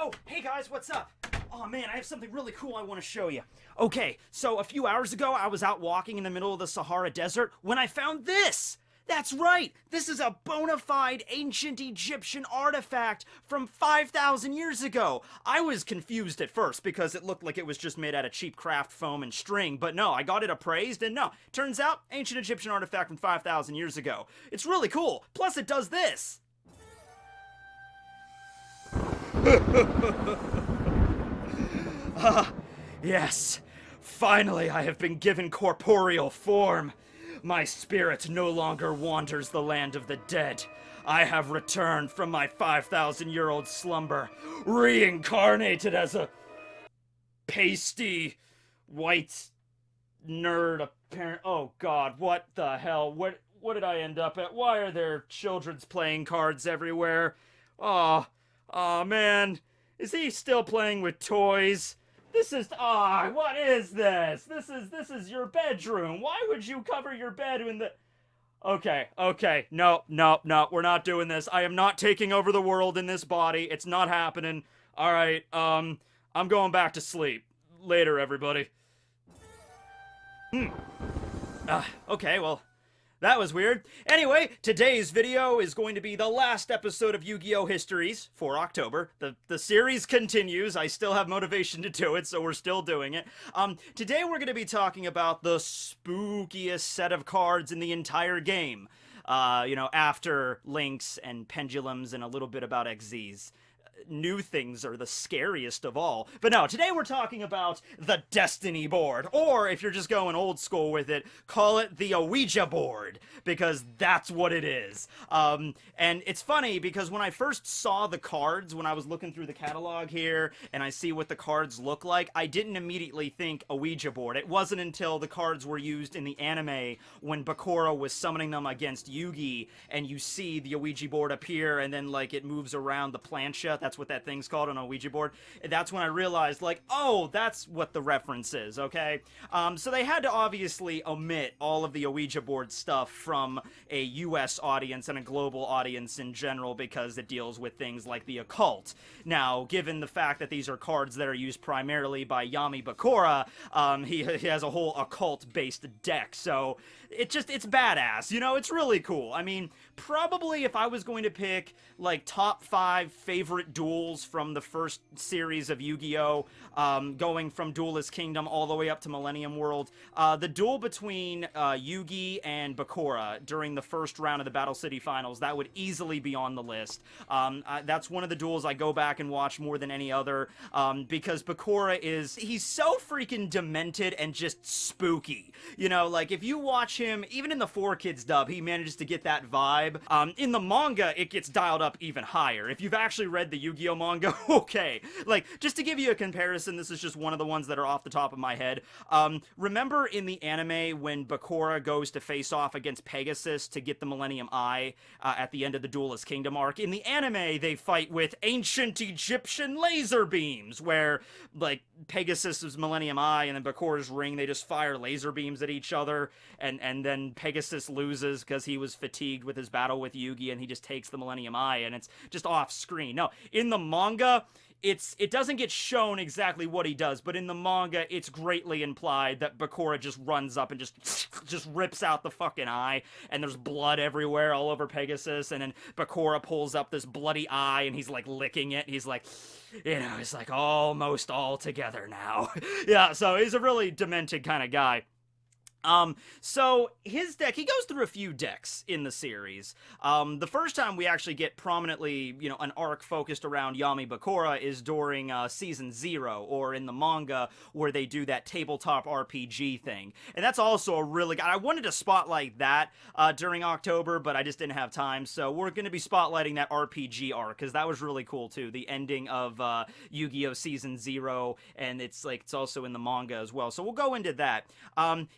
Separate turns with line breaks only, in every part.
Oh, hey guys, what's up? Oh man, I have something really cool I want to show you. Okay, so a few hours ago, I was out walking in the middle of the Sahara Desert when I found this! That's right! This is a bona fide ancient Egyptian artifact from 5,000 years ago! I was confused at first because it looked like it was just made out of cheap craft foam and string, but no, I got it appraised, and no, turns out, ancient Egyptian artifact from 5,000 years ago. It's really cool, plus it does this! Ah, yes. Finally, I have been given corporeal form. My spirit no longer wanders the land of the dead. I have returned from my 5,000-year-old slumber, reincarnated as a pasty, white nerd apparent. Oh God, what the hell? What did I end up at? Why are there children's playing cards everywhere? Oh man, is he still playing with toys? This is, what is this? This is your bedroom. Why would you cover your bed in the... Okay, no, we're not doing this. I am not taking over the world in this body. It's not happening. Alright, I'm going back to sleep. Later, everybody. Okay, well... that was weird. Anyway, today's video is going to be the last episode of Yu-Gi-Oh! Histories for October. The series continues. I still have motivation to do it, so we're still doing it. Today we're going to be talking about the spookiest set of cards in the entire game. After links and pendulums and a little bit about XZs. New things are the scariest of all. But no, today we're talking about the Destiny board, or if you're just going old school with it, call it the Ouija board, because that's what it is. And it's funny, because when I first saw the cards, when I was looking through the catalog here, and I see what the cards look like, I didn't immediately think Ouija board. It wasn't until the cards were used in the anime, when Bakura was summoning them against Yugi, and you see the Ouija board appear, and then, like, it moves around the plancha. That's what that thing's called on a Ouija board. That's when I realized, like, oh, that's what the reference is, okay? So they had to obviously omit all of the Ouija board stuff from a US audience and a global audience in general because it deals with things like the occult. Now, given the fact that these are cards that are used primarily by Yami Bakura, he has a whole occult-based deck, so it's badass, you know? It's really cool. I mean, probably if I was going to pick, like, top 5 favorite duels from the first series of Yu-Gi-Oh! Going from Duelist Kingdom all the way up to Millennium World, the duel between Yugi and Bakura during the first round of the Battle City Finals, that would easily be on the list. That's one of the duels I go back and watch more than any other, because Bakura he's so freaking demented and just spooky. You know, like, if you watch him, even in the 4Kids dub, he manages to get that vibe. In the manga, it gets dialed up even higher. If you've actually read the Yu-Gi-Oh! Manga, okay. Like, just to give you a comparison, this is just one of the ones that are off the top of my head. Remember in the anime when Bakura goes to face off against Pegasus to get the Millennium Eye at the end of the Duelist Kingdom arc? In the anime, they fight with ancient Egyptian laser beams, where, like, Pegasus's Millennium Eye and then Bakura's ring, they just fire laser beams at each other, and then Pegasus loses because he was fatigued with his battle with Yugi, and he just takes the Millennium Eye, and it's just off screen. No, in the manga, it doesn't get shown exactly what he does, but in the manga, it's greatly implied that Bakura just runs up and just rips out the fucking eye, and there's blood everywhere all over Pegasus, and then Bakura pulls up this bloody eye, and he's, like, licking it. He's like, you know, it's like almost all together now. Yeah, so he's a really demented kind of guy. So his deck, he goes through a few decks in the series. The first time we actually get prominently, you know, an arc focused around Yami Bakura is during, Season 0, or in the manga, where they do that tabletop RPG thing. And that's also a really good... I wanted to spotlight that, during October, but I just didn't have time, so we're gonna be spotlighting that RPG arc, because that was really cool, too. The ending of, Yu-Gi-Oh! Season 0, and it's also in the manga as well. So we'll go into that.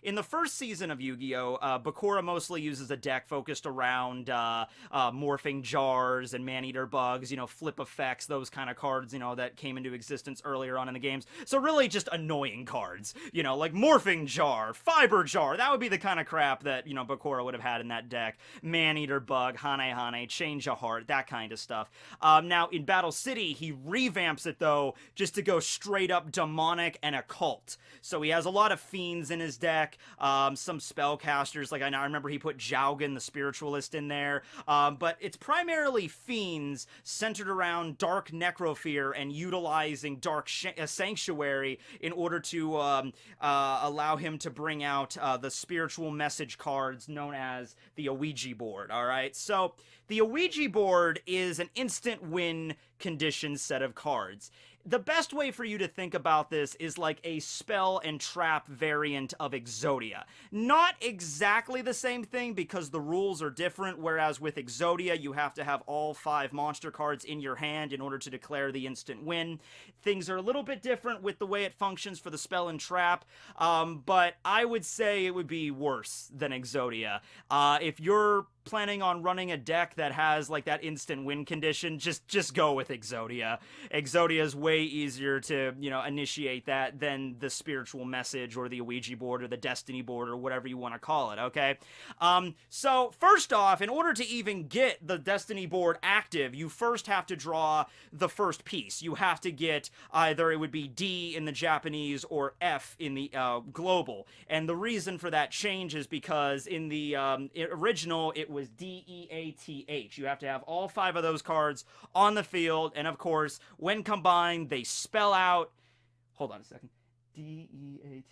In the first first season of Yu-Gi-Oh, Bakura mostly uses a deck focused around morphing jars and man-eater bugs, flip effects, those kind of cards, that came into existence earlier on in the games. So really just annoying cards, like morphing jar, fiber jar. That would be the kind of crap that, Bakura would have had in that deck. Man-eater bug, Hane, change a heart, that kind of stuff. Now, in Battle City, he revamps it, though, just to go straight up demonic and occult. So he has a lot of fiends in his deck, some spellcasters, like I remember he put Jaugen, the spiritualist, in there, but it's primarily fiends centered around Dark Necrofear and utilizing Dark Sanctuary in order to allow him to bring out the spiritual message cards known as the Ouija board, alright? So, the Ouija board is an instant win condition set of cards. The best way for you to think about this is like a spell and trap variant of Exodia. Not exactly the same thing because the rules are different, whereas with Exodia you have to have all 5 monster cards in your hand in order to declare the instant win. Things are a little bit different with the way it functions for the spell and trap, but I would say it would be worse than Exodia. If you're planning on running a deck that has like that instant win condition, just go with Exodia. Exodia is way easier to, initiate that than the spiritual message or the Ouija board or the destiny board or whatever you want to call it, okay? So first off, in order to even get the destiny board active, you first have to draw the first piece. You have to get either it would be D in the Japanese or F in the global. And the reason for that change is because in the original, it was D-E-A-T-H. You have to have all 5 of those cards on the field, and of course, when combined, they spell out... Hold on a second. D-E-A-T...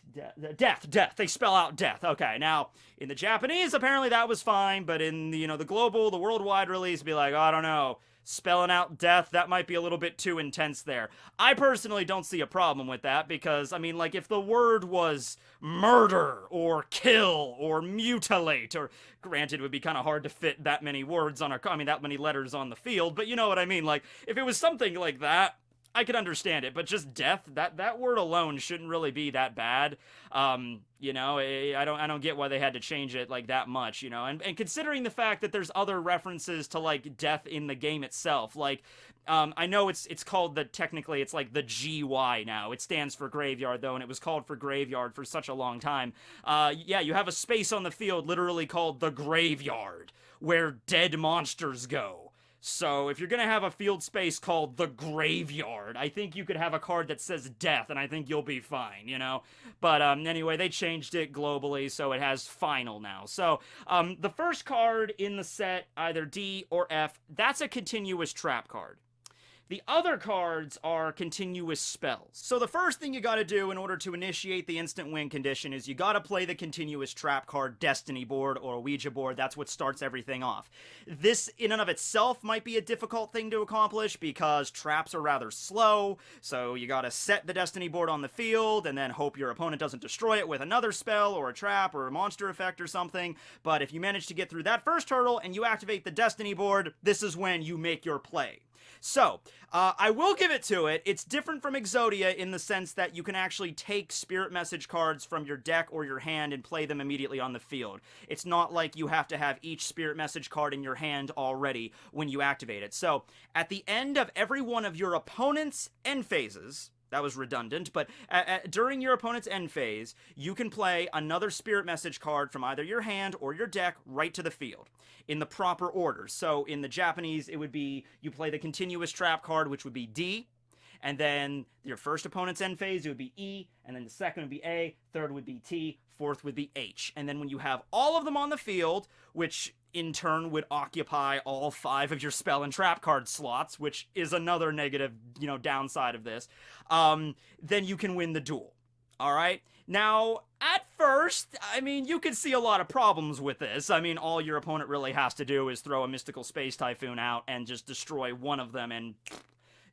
Death. They spell out death. Okay, now, in the Japanese, apparently that was fine, but in, the global, the worldwide release, be like, I don't know, spelling out death, that might be a little bit too intense there. I personally don't see a problem with that because, if the word was murder or kill or mutilate, or granted it would be kind of hard to fit that many words on that many letters on the field, but you know what I mean, like, if it was something like that, I could understand it, but just death, that word alone shouldn't really be that bad. I don't get why they had to change it like that much, and considering the fact that there's other references to like death in the game itself, like I know it's called technically it's like the GY now. It stands for graveyard though, and it was called for graveyard for such a long time. Yeah, you have a space on the field literally called the graveyard where dead monsters go. So, if you're going to have a field space called the Graveyard, I think you could have a card that says Death, and I think you'll be fine, But, anyway, they changed it globally, so it has Final now. So, the first card in the set, either D or F, that's a continuous trap card. The other cards are continuous spells. So the first thing you gotta do in order to initiate the instant win condition is you gotta play the continuous trap card Destiny board or Ouija board. That's what starts everything off. This in and of itself might be a difficult thing to accomplish because traps are rather slow, so you gotta set the Destiny board on the field and then hope your opponent doesn't destroy it with another spell or a trap or a monster effect or something. But if you manage to get through that first hurdle and you activate the Destiny board, this is when you make your play. So, I will give it to it. It's different from Exodia in the sense that you can actually take spirit message cards from your deck or your hand and play them immediately on the field. It's not like you have to have each spirit message card in your hand already when you activate it. So, at the end of every one of your opponent's end phases... That was redundant, but during your opponent's end phase, you can play another spirit message card from either your hand or your deck right to the field in the proper order. So in the Japanese, it would be you play the continuous trap card, which would be D, and then your first opponent's end phase, it would be E, and then the second would be A, third would be T, fourth would be H. And then when you have all of them on the field, which in turn would occupy all 5 of your spell and trap card slots, which is another negative, downside of this, then you can win the duel. Alright? Now, at first, you could see a lot of problems with this. All your opponent really has to do is throw a Mystical Space Typhoon out and just destroy one of them, and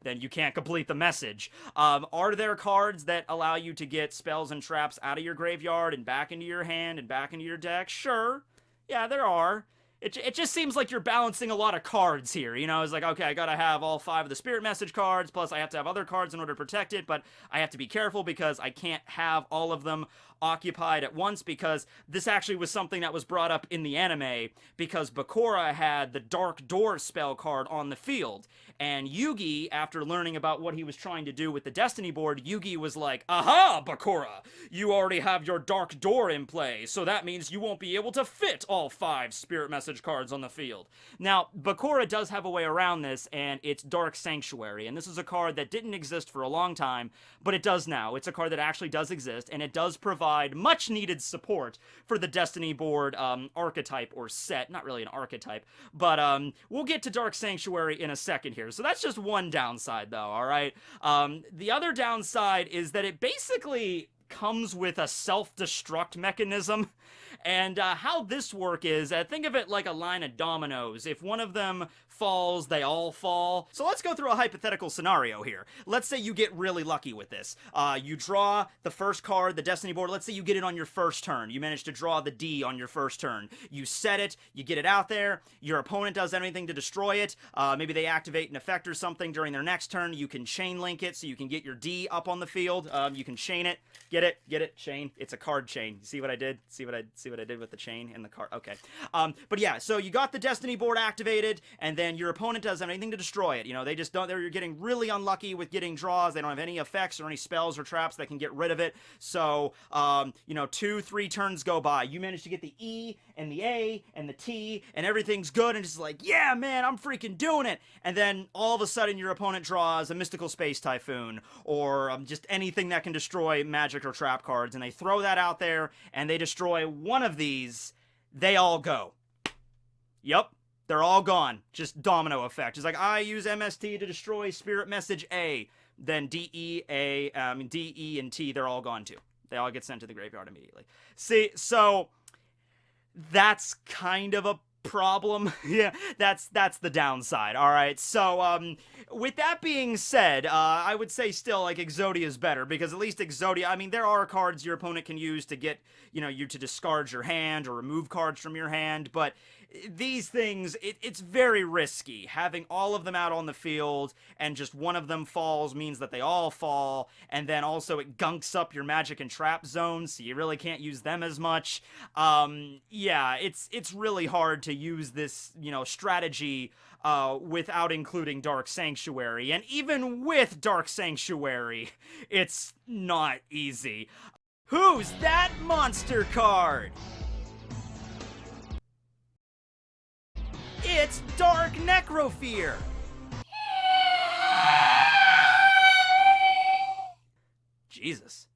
then you can't complete the message. Are there cards that allow you to get spells and traps out of your graveyard and back into your hand and back into your deck? Sure. Yeah, there are. it just seems like you're balancing a lot of cards here. You know, it's like, okay, I gotta have all 5 of the spirit message cards, plus I have to have other cards in order to protect it, but I have to be careful because I can't have all of them occupied at once, because this actually was something that was brought up in the anime, because Bakura had the Dark Door spell card on the field, and Yugi, after learning about what he was trying to do with the Destiny board, Yugi was like, aha, Bakura, you already have your Dark Door in play, so that means you won't be able to fit all 5 spirit message cards on the field. Now, Bakura does have a way around this, and it's Dark Sanctuary, and this is a card that didn't exist for a long time, but it does now. It's a card that actually does exist, and it does provide much needed support for the Destiny board archetype or set. Not really an archetype, but we'll get to Dark Sanctuary in a second here. So that's just one downside, though, alright? The other downside is that it basically comes with a self-destruct mechanism. And how this works is, think of it like a line of dominoes. If one of them falls, they all fall. So let's go through a hypothetical scenario here. Let's say you get really lucky with this. You draw the first card, the Destiny board. Let's say you get it on your first turn. You manage to draw the D on your first turn. You set it, you get it out there, your opponent does anything to destroy it. Maybe they activate an effect or something during their next turn. You can chain link it so you can get your D up on the field. You can chain it. Get it, chain. It's a card chain. You see what I did? See what I did with the chain and the card? Okay. But yeah, so you got the Destiny board activated, and then your opponent doesn't have anything to destroy it. You know, they just don't, you're getting really unlucky with getting draws. They don't have any effects or any spells or traps that can get rid of it. So, you know, 2-3 turns go by. You manage to get the E and the A and the T, and everything's good, and it's like, yeah, man, I'm freaking doing it. And then all of a sudden your opponent draws a Mystical Space Typhoon, or just anything that can destroy magic or trap cards, and they throw that out there, and they destroy one of these, they all go. Yep, they're all gone. Just domino effect. It's like, I use MST to destroy Spirit Message A, then D, E, and T, they're all gone too. They all get sent to the graveyard immediately. See, so that's kind of a problem. Yeah, that's the downside. All right, so with that being said, I would say still, like, Exodia is better, because at least Exodia, I mean, there are cards your opponent can use to get, you know, you to discard your hand or remove cards from your hand, but these things, it's very risky. Having all of them out on the field and just one of them falls means that they all fall, and then also it gunks up your magic and trap zones, so you really can't use them as much. Yeah, it's really hard to use this, you know, strategy without including Dark Sanctuary, and even with Dark Sanctuary, it's not easy. Who's that monster card? It's Dark Necrofear! Jesus.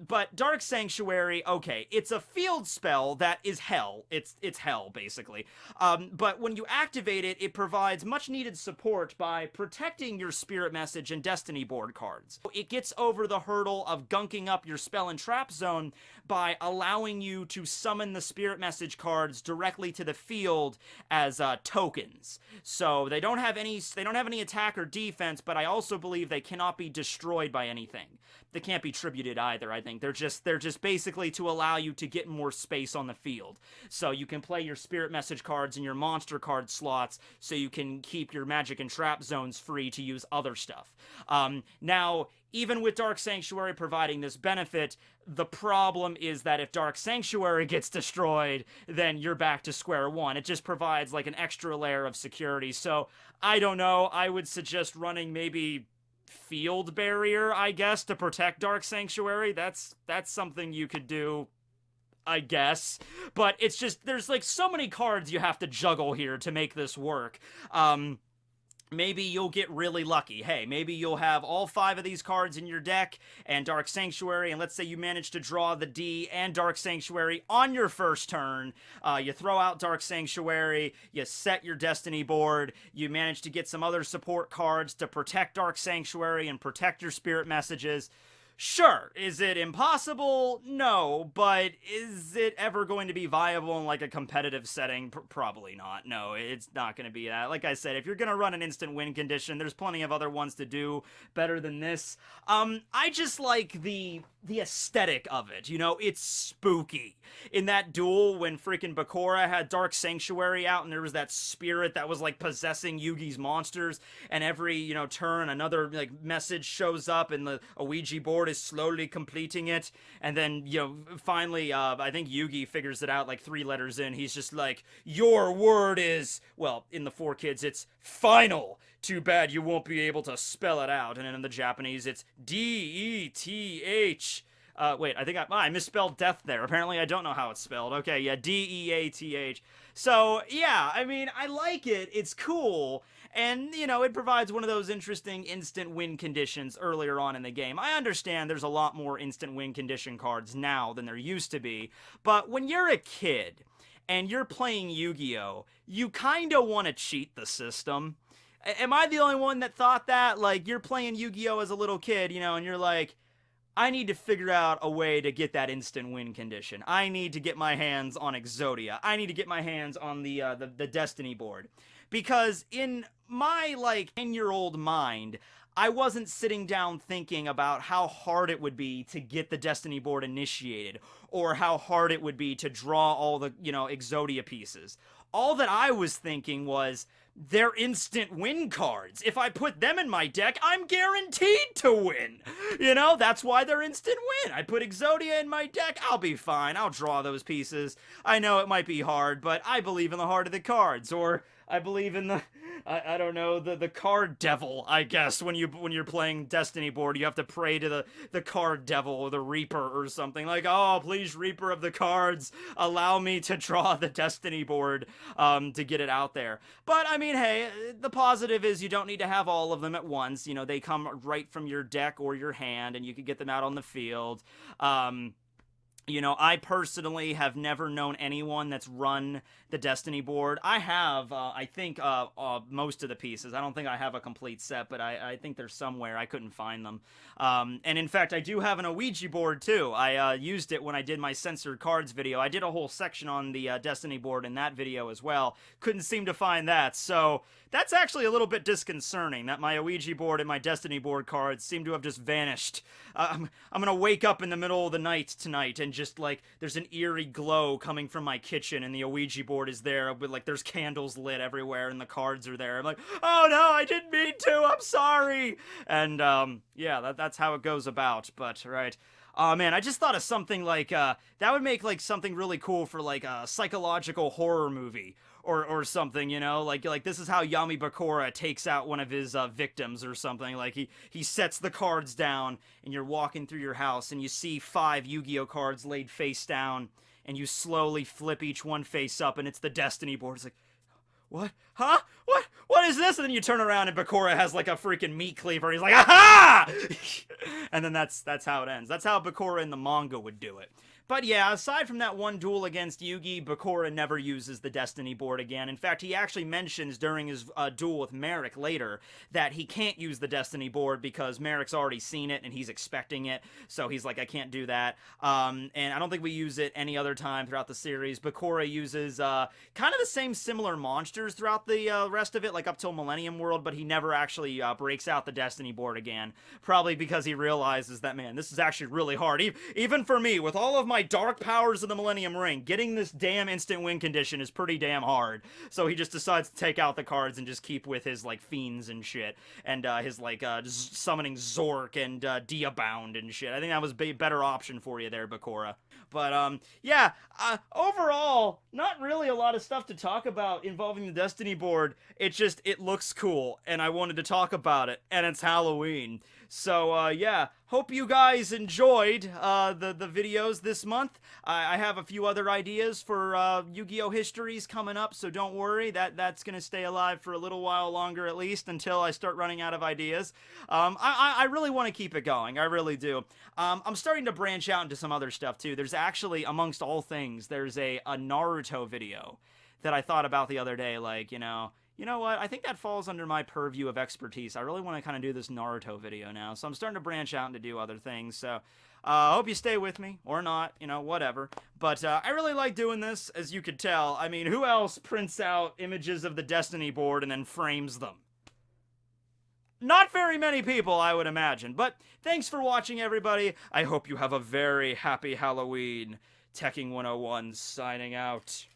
But Dark Sanctuary, okay, it's a field spell that is hell. It's hell, basically. But when you activate it, it provides much needed support by protecting your Spirit Message and Destiny board cards. It gets over the hurdle of gunking up your spell and trap zone by allowing you to summon the Spirit Message cards directly to the field as tokens. So they don't have any attack or defense, but I also believe they cannot be destroyed by anything. They can't be tributed either, I think. They're just basically to allow you to get more space on the field. So you can play your Spirit Message cards in your monster card slots, so you can keep your magic and trap zones free to use other stuff. Now, even with Dark Sanctuary providing this benefit, the problem is that if Dark Sanctuary gets destroyed, then you're back to square one. It just provides like an extra layer of security. So, I don't know, I would suggest running maybe Field Barrier, I guess, to protect Dark Sanctuary. That's something you could do, I guess. But it's just, there's like so many cards you have to juggle here to make this work. Maybe you'll get really lucky. Hey, maybe you'll have all 5 of these cards in your deck and Dark Sanctuary, and let's say you manage to draw the D and Dark Sanctuary on your first turn. You throw out Dark Sanctuary, you set your Destiny board, you manage to get some other support cards to protect Dark Sanctuary and protect your Spirit Messages. Sure, is it impossible? No, but is it ever going to be viable in like a competitive setting? Probably not. No, it's not going to be that. Like I said, if you're going to run an instant win condition, there's plenty of other ones to do better than this. I just like the aesthetic of it. You know, it's spooky. In that duel when freaking Bakura had Dark Sanctuary out and there was that spirit that was like possessing Yugi's monsters, and every, you know, turn another like message shows up and a Ouija board is slowly completing it, and then, you know, finally I think Yugi figures it out like 3 letters in. He's just like, your word is, well, in the 4Kids it's final. Too bad you won't be able to spell it out. And in the Japanese it's D-E-T-H. Wait, I think I misspelled death there. Apparently I don't know how it's spelled. Okay, yeah, D-E-A-T-H. So, yeah, I mean, I like it. It's cool. And, you know, it provides one of those interesting instant win conditions earlier on in the game. I understand there's a lot more instant win condition cards now than there used to be. But when you're a kid and you're playing Yu-Gi-Oh!, you kind of want to cheat the system. Am I the only one that thought that? Like, you're playing Yu-Gi-Oh! As a little kid, you know, and you're like, I need to figure out a way to get that instant win condition. I need to get my hands on Exodia. I need to get my hands on the Destiny board. Because in my, like, 10-year-old mind, I wasn't sitting down thinking about how hard it would be to get the Destiny board initiated, or how hard it would be to draw all the, you know, Exodia pieces. All that I was thinking was, they're instant win cards. If I put them in my deck, I'm guaranteed to win. You know, that's why they're instant win. I put Exodia in my deck, I'll be fine. I'll draw those pieces. I know it might be hard, but I believe in the heart of the cards. Or I believe in the, I don't know, the card devil, I guess. When you're playing Destiny board, you have to pray to the card devil or the Reaper or something. Like, oh, please, Reaper of the cards, allow me to draw the Destiny board to get it out there. But, I mean, hey, the positive is you don't need to have all of them at once. You know, they come right from your deck or your hand, and you can get them out on the field. You know, I personally have never known anyone that's run the Destiny board. I have, I think, most of the pieces. I don't think I have a complete set, but I think they're somewhere. I couldn't find them. And in fact, I do have an Ouija board, too. I used it when I did my censored cards video. I did a whole section on the Destiny board in that video as well. Couldn't seem to find that, so that's actually a little bit disconcerting, that my Ouija board and my Destiny board cards seem to have just vanished. I'm gonna wake up in the middle of the night tonight and just, like, there's an eerie glow coming from my kitchen and the Ouija board is there, but, like, there's candles lit everywhere and the cards are there. I'm like, oh no, I didn't mean to, I'm sorry! And, yeah, that's how it goes about, but, right. Oh man, I just thought of something like, that would make, like, something really cool for, like, a psychological horror movie. Or something, you know, like this is how Yami Bakura takes out one of his victims or something. Like he sets the cards down and you're walking through your house and you see 5 Yu-Gi-Oh cards laid face down and you slowly flip each one face up and it's the Destiny board. It's like, what? Huh? What is this? And then you turn around and Bakura has like a freaking meat cleaver. He's like, aha! And then that's how it ends. That's how Bakura in the manga would do it. But yeah, aside from that one duel against Yugi, Bakura never uses the Destiny board again. In fact, he actually mentions during his duel with Merrick later that he can't use the Destiny board because Merrick's already seen it and he's expecting it. So he's like, I can't do that. And I don't think we use it any other time throughout the series. Bakura uses kind of the same similar monsters throughout the rest of it, like up till Millennium World, but he never actually breaks out the Destiny board again. Probably because he realizes that, man, this is actually really hard. Even for me, with all of my dark powers of the Millennium Ring, getting this damn instant win condition is pretty damn hard. So he just decides to take out the cards and just keep with his, like, fiends and shit. And his, like, summoning Zork and Diabound and shit. I think that was a better option for you there, Bakura. But, yeah, overall, not really a lot of stuff to talk about involving the Destiny board. It looks cool, and I wanted to talk about it, and it's Halloween. So, yeah, hope you guys enjoyed the videos this month. I have a few other ideas for Yu-Gi-Oh! Histories coming up, so don't worry. That's going to stay alive for a little while longer at least until I start running out of ideas. I really want to keep it going. I really do. I'm starting to branch out into some other stuff, too. There's actually, amongst all things, there's a Naruto video that I thought about the other day, like, you know, you know what? I think that falls under my purview of expertise. I really want to kind of do this Naruto video now, so I'm starting to branch out and to do other things. So I hope you stay with me, or not, you know, whatever. But I really like doing this, as you could tell. I mean, who else prints out images of the Destiny board and then frames them? Not very many people, I would imagine. But thanks for watching, everybody. I hope you have a very happy Halloween. Tekking101 signing out.